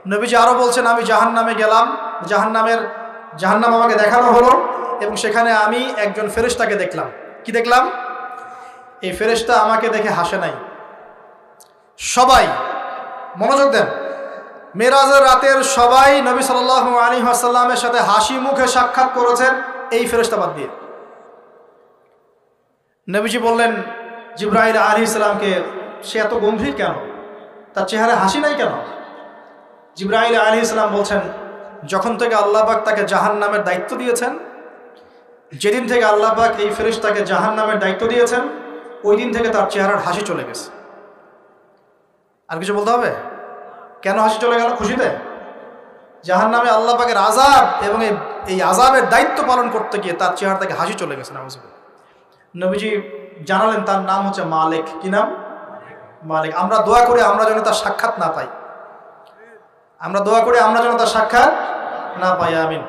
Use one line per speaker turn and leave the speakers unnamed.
নবীজি আরও বলছেন, আমি জাহান্নামে গেলাম, জাহান্নাম আমাকে দেখানো হলো এবং সেখানে আমি একজন ফেরেশতাকে দেখলাম। কি দেখলাম? এই ফেরেশতা আমাকে দেখে হাসে নাই। সবাই মনোযোগ দেন, মেরাজের রাতের সবাই নবী সাল্লাল্লাহু আলাইহি ওয়াসাল্লামের সাথে হাসি মুখে সাক্ষাৎ করেছেন এই ফেরেশতা বাদ দিয়ে। নবীজি বললেন জিবরাইল আলাইহিস সালামকে, সে এত গম্ভীর কেন, তার চেহারায় হাসি নাই কেন? জিবরাইল আলাইহিস সালাম বলছেন, যখন থেকে আল্লাহ পাক তাকে জাহান্নামের দায়িত্ব দিয়েছেন, যেদিন থেকে আল্লাহ পাক এই ফেরেশতাকে জাহান্নামের দায়িত্ব দিয়েছেন, ওই দিন থেকে তার চেহারার হাসি চলে গেছে। আর কিছু বলতে হবে? কেন হাসি চলে গেল? খুশিতে? জাহান্নামে আল্লাহ পাকের আযাব এবং এই আযাবের দায়িত্ব পালন করতে গিয়ে তার চেহারা থেকে হাসি চলে গেছে। নাউযুবিল্লাহ। নবীজি জানালেন তার নাম হচ্ছে মালিক। কি নাম? মালিক। আমরা দোয়া করি আমরা যেন তার সাক্ষাৎ না পাই, আমরা দোয়া করি আমরা যেন তার সাক্ষাৎ না পাই। আমিন।